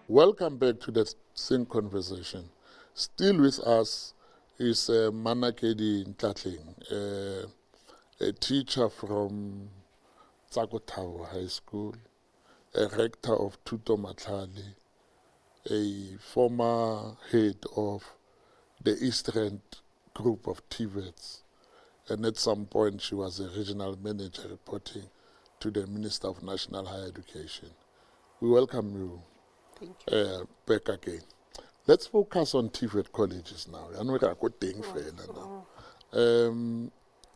Welcome back to the Thinc conversation. Still with us is Manakedi Ntlatleng, a teacher from Tsakotao High School, a rector of Tuto Matlali, a former head of the Eastern group of TVETs, and at some point she was a regional manager reporting to the Minister of National Higher Education. We welcome you. Thank you. Back again. Let's focus on TVET Colleges now.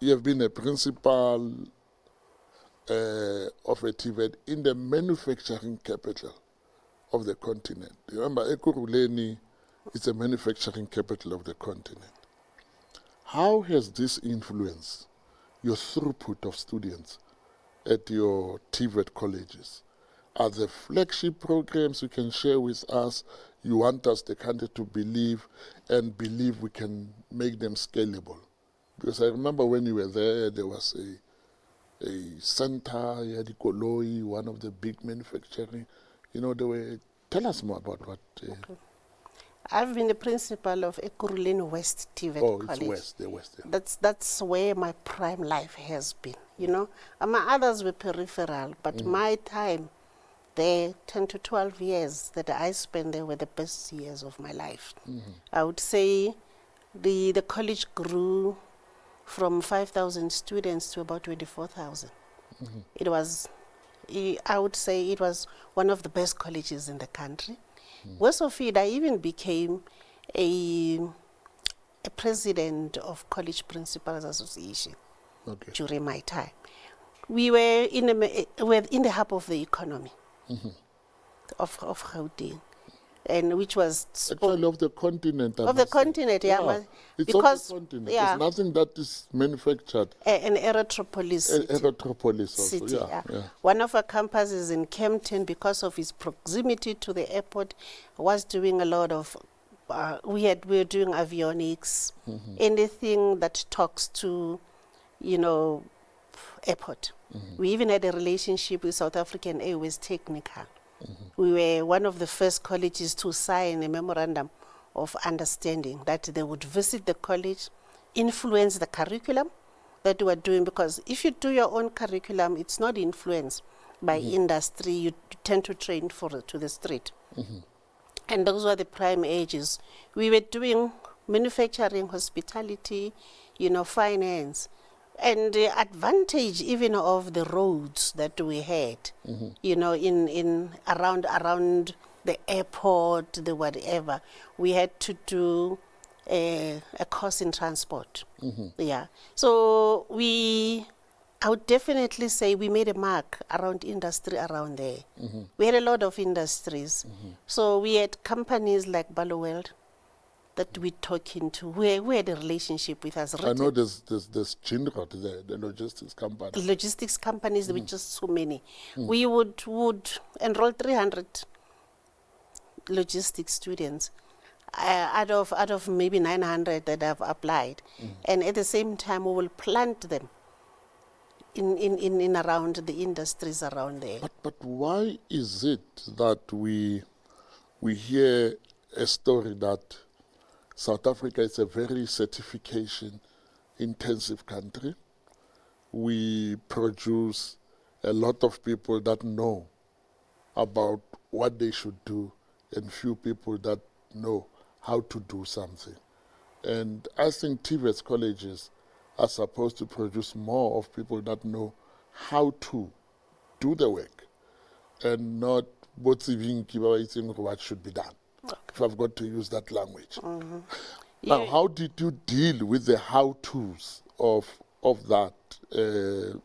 You have been a principal of a TVET in the manufacturing capital of the continent. Remember, Ekurhuleni is a manufacturing capital of the continent. How has this influenced your throughput of students at your TVET colleges? Are there flagship programs you can share with us? You want us, the country, to believe we can make them scalable? Because I remember when you were there was a center, Yadikoloi, one of the big manufacturing. Tell us more about what... Okay. I've been the principal of Ekurhuleni West TVET College. It's the West. Yeah. That's where my prime life has been, And my others were peripheral, but my time there, 10 to 12 years that I spent there, were the best years of my life. I would say the college grew from 5,000 students to about 24,000. It was, I would say it was one of the best colleges in the country. Worse of it, I even became a president of College Principals Association during my time. We were in the hub of the economy of Gauteng, and which was actually of the continent. Of the continent, yeah. It's because of the continent. There's nothing that is manufactured. An Erythropolis city. Erythropolis also, city, yeah. One of our campuses in Kempton, because of its proximity to the airport, was doing a lot of. We were doing avionics, anything that talks to, airport. We even had a relationship with South African Airways Technical. We were one of the first colleges to sign a memorandum of understanding that they would visit the college, influence the curriculum that we were doing, because if you do your own curriculum, it's not influenced by industry. You tend to train to the street. And those were the prime ages. We were doing manufacturing, hospitality, finance. And the advantage even of the roads that we had, in around the airport, the whatever, we had to do a course in transport. Yeah. So I would definitely say we made a mark around industry around there. We had a lot of industries. So we had companies like Balloweld that we talking to, we had a relationship with us. I know there's Chinrod, the logistics company. Logistics companies, there were just so many. We would enroll 300 logistics students out of maybe 900 that have applied. And at the same time, we will plant them in around the industries around there. But why is it that we hear a story that South Africa is a very certification-intensive country? We produce a lot of people that know about what they should do and few people that know how to do something. And I think TVET colleges are supposed to produce more of people that know how to do the work and not what should be done. If I've got to use that language. Now, how did you deal with the how-tos of that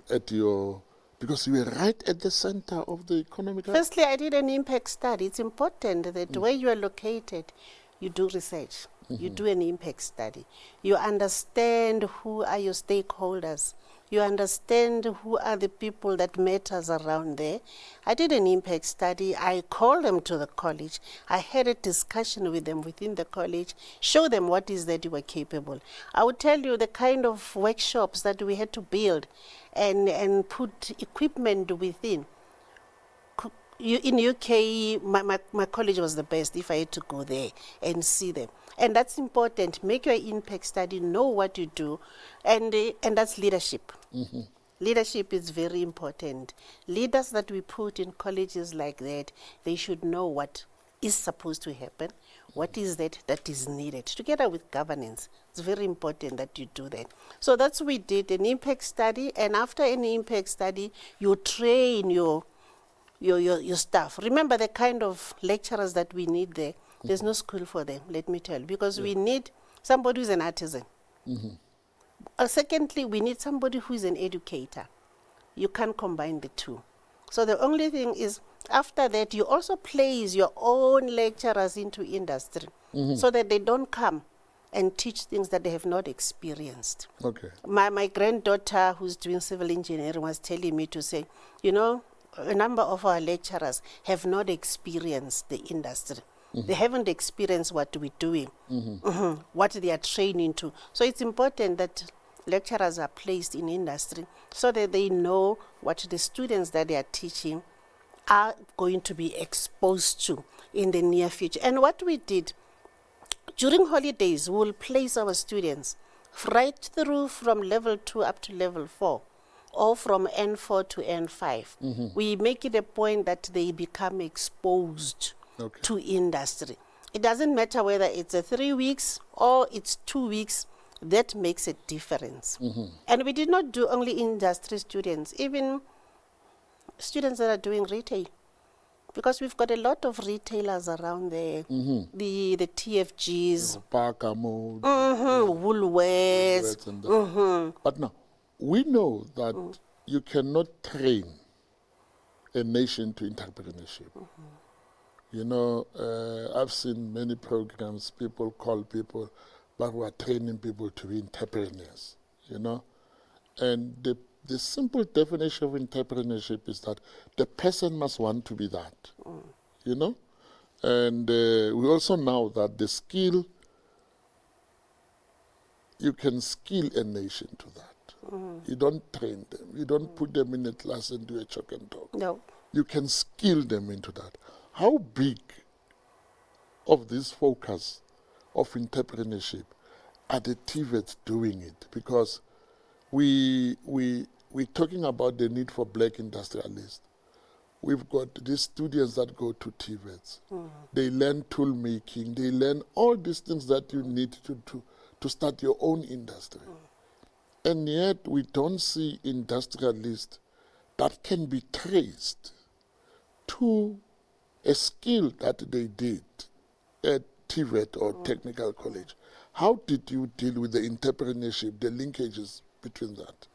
at your... Because you were right at the center of the economic... Firstly, I did an impact study. It's important that where you are located, you do research. You do an impact study. You understand who are your stakeholders. You understand who are the people that matters around there. I did an impact study. I called them to the college. I had a discussion with them within the college, show them what is that you were capable. I would tell you the kind of workshops that we had to build and put equipment within in UK, my college was the best if I had to go there and see them. And that's important. Make your impact study, know what you do, and that's leadership. Leadership is very important. Leaders that we put in colleges like that, they should know what is supposed to happen, what is that is needed, together with governance. It's very important that you do that. So that's what we did, an impact study, and after an impact study, you train your staff. Remember the kind of lecturers that we need there. There's no school for them, let me tell you, because we need somebody who's an artisan. Secondly, we need somebody who is an educator. You can't combine the two. So the only thing is, after that, you also place your own lecturers into industry so that they don't come and teach things that they have not experienced. Okay. My granddaughter, who's doing civil engineering, was telling me to say, you know, a number of our lecturers have not experienced the industry. They haven't experienced what we're doing, what they are training to. So it's important that lecturers are placed in industry so that they know what the students that they are teaching are going to be exposed to in the near future. And what we did, during holidays, we will place our students right through from level 2 up to level 4, or from N4 to N5. We make it a point that they become exposed to industry. It doesn't matter whether it's a 3 weeks or it's 2 weeks, that makes a difference. And we did not do only industry students, even students that are doing retail, because we've got a lot of retailers around there, the TFGs, Parker mode, Woolworths. and that. But now, we know that you cannot train a nation to entrepreneurship. You know, I've seen many programs, people call people, but we are training people to be entrepreneurs, you know. And the simple definition of entrepreneurship is that the person must want to be that, you know. And we also know that the skill, you can skill a nation to that. You don't train them. You don't put them in a class and do a chalk and talk. No. You can skill them into that. How big of this focus of entrepreneurship are the TVETs doing it? Because we're talking about the need for black industrialists. We've got these students that go to TVETs. They learn tool making. They learn all these things that you need to start your own industry. And yet we don't see industrialists that can be traced to a skill that they did at TVET or technical college. How did you deal with the entrepreneurship, the linkages between that?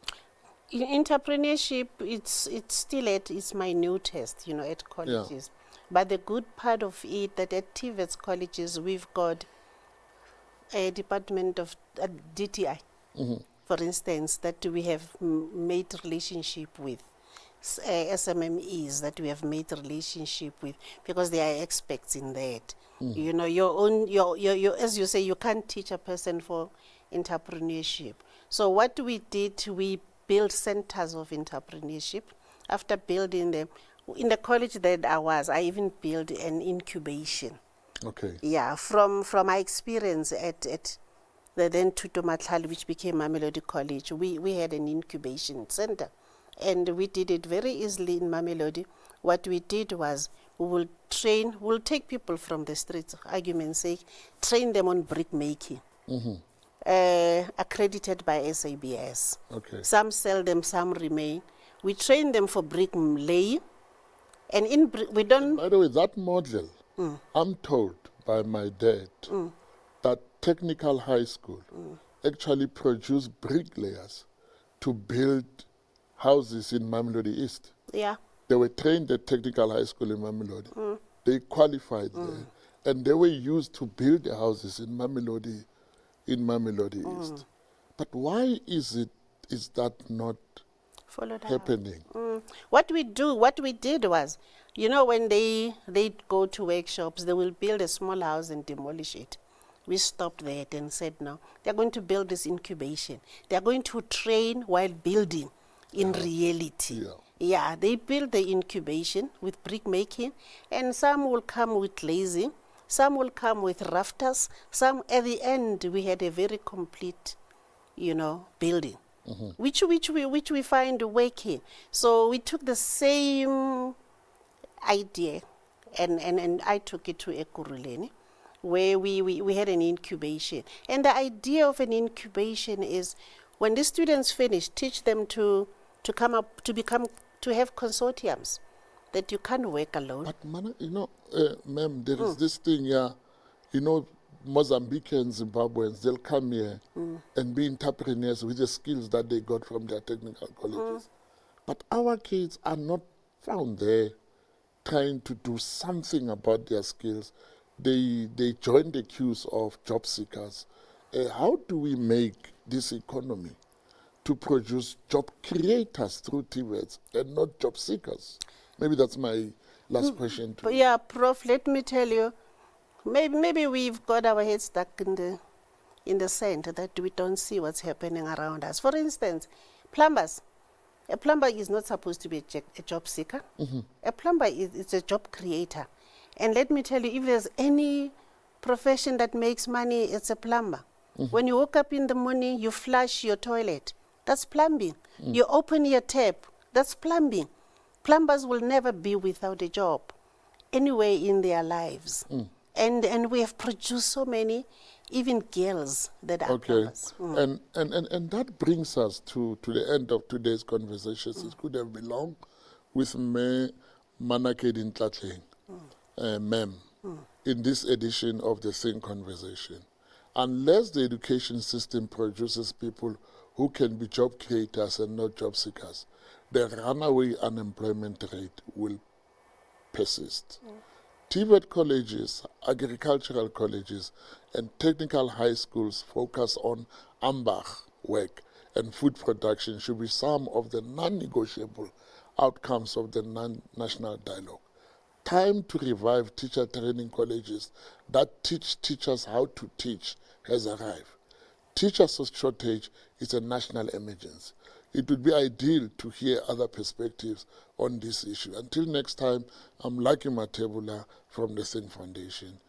In entrepreneurship, it's still at its minutest, you know, at colleges. But the good part of it, that at TVET Colleges, we've got a department of DTI, for instance, that we have made relationship with. SMMEs that we have made relationship with, because they are experts in that. You know, your as you say, you can't teach a person for entrepreneurship. So what we did, we built centers of entrepreneurship. After building them, in the college that I even built an incubation. Okay. Yeah, from my experience at the then Tuto Matlali, which became Mamelodi College, we had an incubation center. And we did it very easily in Mamelodi. What we did was, we'll take people from the streets, argument's sake, train them on brick making, accredited by SABS. Okay. Some sell them, some remain. We train them for brick laying, and we don't. By the way, that model, I'm told by my dad that technical high school actually produced bricklayers to build houses in Mamelodi East. Yeah. They were trained at technical high school in Mamelodi. They qualified there, and they were used to build the houses in Mamelodi East. But why is that not happening? What we did was, you know, when they go to workshops, they will build a small house and demolish it. We stopped that and said, no, they're going to build this incubation. They're going to train while building in reality. Yeah, they build the incubation with brick making, and some will come with glazing, some will come with rafters, some at the end we had a very complete, building, which we find working. So we took the same idea, and I took it to Ekurhuleni, where we had an incubation. And the idea of an incubation is when the students finish, teach them to come up, to have consortiums, that you can't work alone. But, ma'am, there is this thing here, Mozambicans, Zimbabweans, they'll come here and be entrepreneurs with the skills that they got from their technical colleges. But our kids are not found there trying to do something about their skills. They join the queues of job seekers. How do we make this economy to produce job creators through TVETs and not job seekers? Maybe that's my last question to you. Yeah, Prof, let me tell you, maybe we've got our heads stuck in the sand, that we don't see what's happening around us. For instance, plumbers. A plumber is not supposed to be a job seeker. A plumber is a job creator. And let me tell you, if there's any profession that makes money, it's a plumber. When you wake up in the morning, you flush your toilet. That's plumbing. You open your tap. That's plumbing. Plumbers will never be without a job anywhere in their lives. And we have produced so many, even girls that are plumbers. And that brings us to the end of today's conversations. It could have been long with me, Manakedi Ntlatleng, ma'am, in this edition of the Thinc conversation. Unless the education system produces people who can be job creators and not job seekers, the runaway unemployment rate will persist. TVET colleges, agricultural colleges, and technical high schools focus on unpack work and food production should be some of the non-negotiable outcomes of the national dialogue. Time to revive teacher training colleges that teach teachers how to teach has arrived. Teacher shortage is a national emergency. It would be ideal to hear other perspectives on this issue. Until next time, I'm Lucky Mathebula from the Thinc Foundation.